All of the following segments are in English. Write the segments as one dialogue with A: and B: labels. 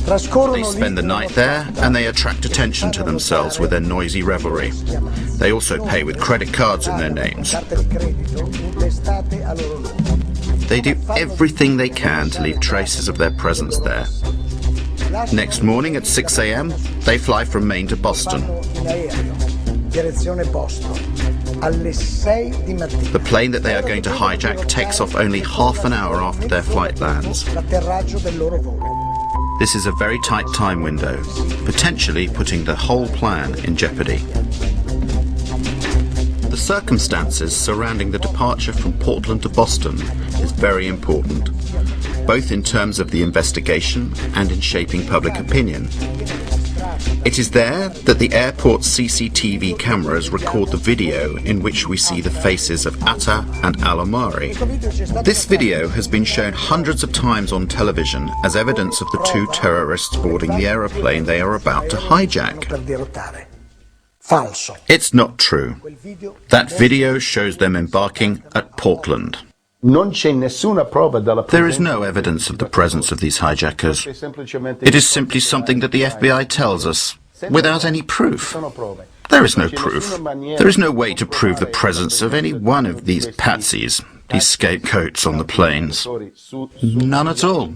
A: They spend the night there and they attract attention to themselves with their noisy revelry. They also pay with credit cards in their names. They do everything they can to leave traces of their presence there. Next morning at 6 a.m., they fly from Maine to Boston. The plane that they are going to hijack takes off only half an hour after their flight lands. This is a very tight time window, potentially putting the whole plan in jeopardy. The circumstances surrounding the departure from Portland to Boston is very important, both in terms of the investigation and in shaping public opinion. It is there that the airport's CCTV cameras record the video in which we see the faces of Atta and Al-Omari. This video has been shown hundreds of times on television as evidence of the two terrorists boarding the aeroplane they are about to hijack. It's not true. That video shows them embarking at Portland. There is no evidence of the presence of these hijackers. It is simply something that the FBI tells us, without any proof. There is no proof. There is no way to prove the presence of any one of these patsies, these scapegoats on the planes. None at all.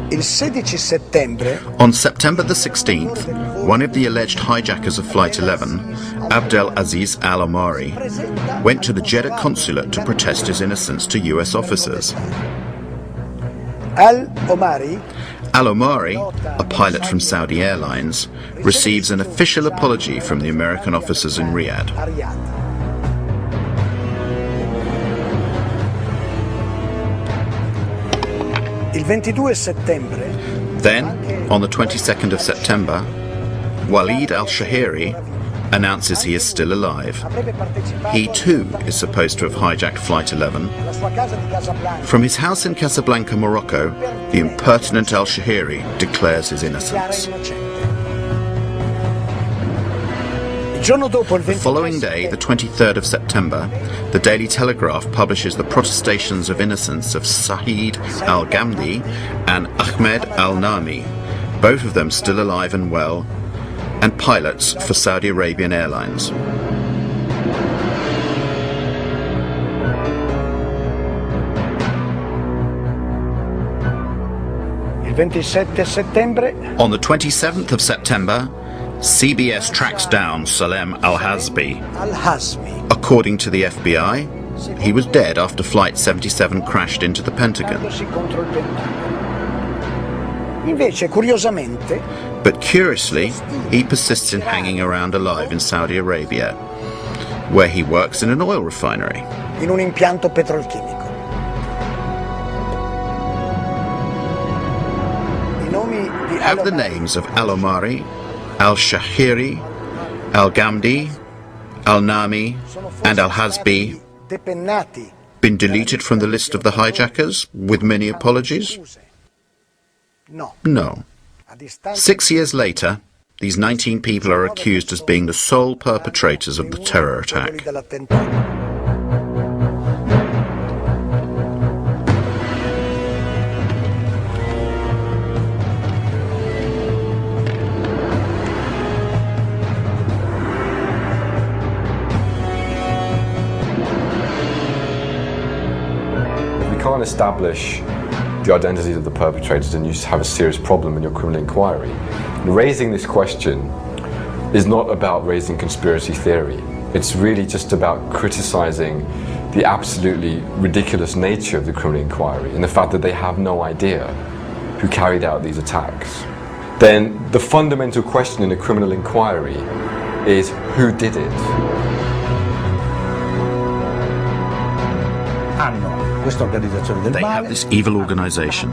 A: On September the 16th, one of the alleged hijackers of Flight 11, Abdel Aziz Al-Omari, went to the Jeddah consulate to protest his innocence to US officers. Al-Omari, a pilot from Saudi Airlines, receives an official apology from the American officers in Riyadh. Then, on the 22nd of September, Walid al-Shahiri announces he is still alive. He too is supposed to have hijacked Flight 11. From his house in Casablanca, Morocco, the impertinent al-Shahiri declares his innocence. The following day, the 23rd of September, the Daily Telegraph publishes the protestations of innocence of Saeed al-Ghamdi and Ahmed al-Nami, both of them still alive and well, and pilots for Saudi Arabian Airlines. On the 27th of September, CBS tracks down Salem al-Hazbi. According to the FBI, he was dead after Flight 77 crashed into the Pentagon. But curiously, he persists in hanging around alive in Saudi Arabia, where he works in an oil refinery. We have the names of Al-Omari, Al-Shahiri, Al-Ghamdi, Al-Nami, and Al-Hazbi been deleted from the list of the hijackers, with many apologies? No. 6 years later, these 19 people are accused as being the sole perpetrators of the terror attack.
B: Can't establish the identities of the perpetrators, and you have a serious problem in your criminal inquiry. And raising this question is not about raising conspiracy theory. It's really just about criticizing the absolutely ridiculous nature of the criminal inquiry and the fact that they have no idea who carried out these attacks. Then the fundamental question in a criminal inquiry is who did it?
A: They have this evil organization.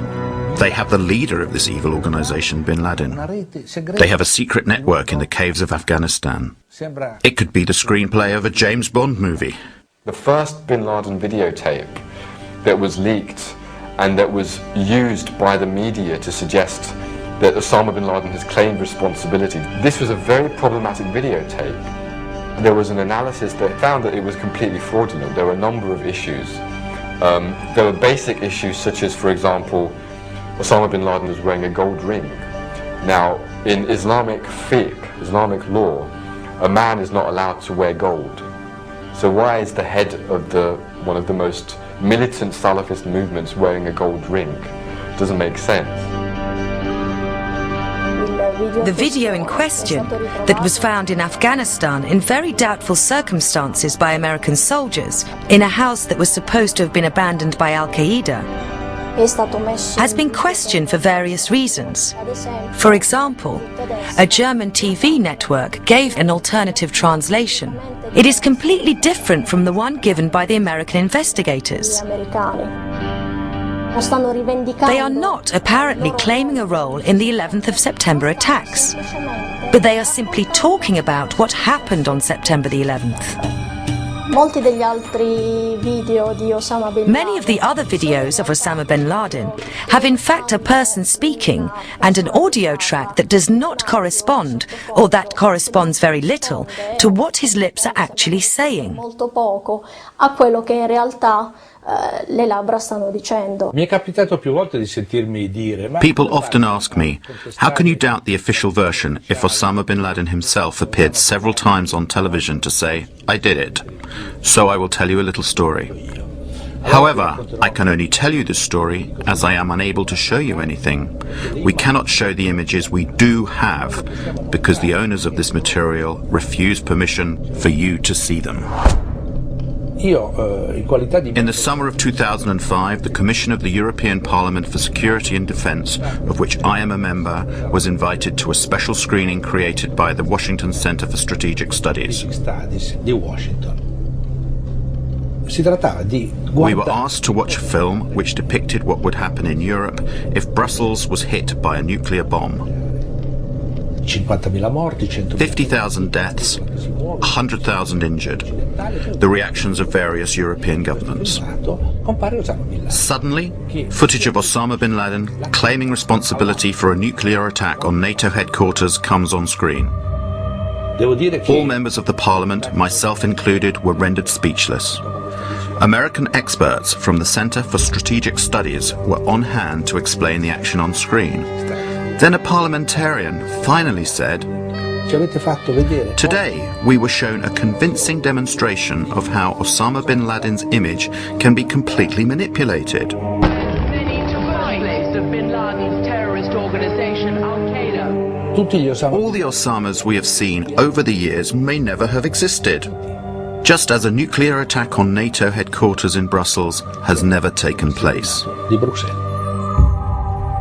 A: They have the leader of this evil organization, Bin Laden. They have a secret network in the caves of Afghanistan. It could be the screenplay of a James Bond movie.
B: The first Bin Laden videotape that was leaked and that was used by the media to suggest that Osama bin Laden has claimed responsibility. This was a very problematic videotape. There was an analysis that found that it was completely fraudulent. There were a number of issues There were basic issues such as, for example, Osama bin Laden was wearing a gold ring. Now, in Islamic fiqh, Islamic law, a man is not allowed to wear gold. So why is the head of one of the most militant Salafist movements wearing a gold ring? Doesn't make sense.
C: The video in question, that was found in Afghanistan in very doubtful circumstances by American soldiers, in a house that was supposed to have been abandoned by Al-Qaeda, has been questioned for various reasons. For example, a German TV network gave an alternative translation. It is completely different from the one given by the American investigators. They are not apparently claiming a role in the 11th of September attacks, but they are simply talking about what happened on September the 11th. Many of the other videos of Osama bin Laden have in fact a person speaking and an audio track that does not correspond, or that corresponds very little, to what his lips are actually saying.
A: People often ask me, how can you doubt the official version if Osama bin Laden himself appeared several times on television to say, I did it? So I will tell you a little story. However, I can only tell you this story as I am unable to show you anything. We cannot show the images we do have because the owners of this material refuse permission for you to see them. In the summer of 2005, the Commission of the European Parliament for Security and Defence, of which I am a member, was invited to a special screening created by the Washington Center for Strategic Studies. We were asked to watch a film which depicted what would happen in Europe if Brussels was hit by a nuclear bomb. 50,000 deaths, 100,000 injured. The reactions of various European governments. Suddenly, footage of Osama bin Laden claiming responsibility for a nuclear attack on NATO headquarters comes on screen. All members of the parliament, myself included, were rendered speechless. American experts from the Center for Strategic Studies were on hand to explain the action on screen. Then a parliamentarian finally said, "Today we were shown a convincing demonstration of how Osama bin Laden's image can be completely manipulated."
D: All
A: the Osamas we have seen over the years may never have existed, just as a nuclear attack on NATO headquarters in Brussels has never taken place.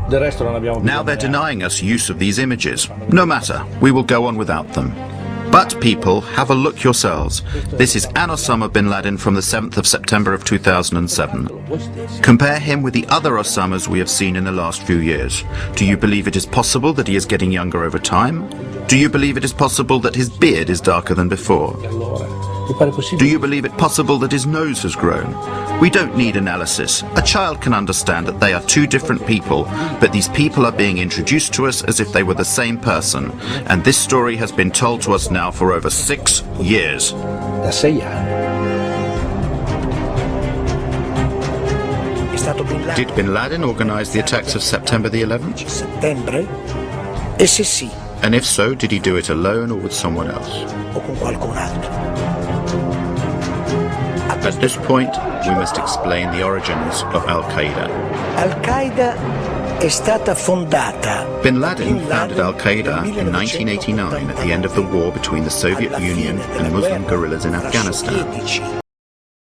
A: Now they're denying us use of these images. No matter, we will go on without them. But people, have a look yourselves. This is an Osama bin Laden from the 7th of September of 2007. Compare him with the other Osamas we have seen in the last few years. Do you believe it is possible that he is getting younger over time? Do you believe it is possible that his beard is darker than before? Do you believe it possible that his nose has grown? We don't need analysis. A child can understand that they are two different people, but these people are being introduced to us as if they were the same person. And this story has been told to us now for over 6 years. Did bin Laden organize the attacks of September the 11th? And if so, did he do it alone or with someone else? At this point, we must explain the origins of Al-Qaeda. Bin Laden founded Al-Qaeda in 1989 at the end of the war between the Soviet Union and Muslim guerrillas in Afghanistan.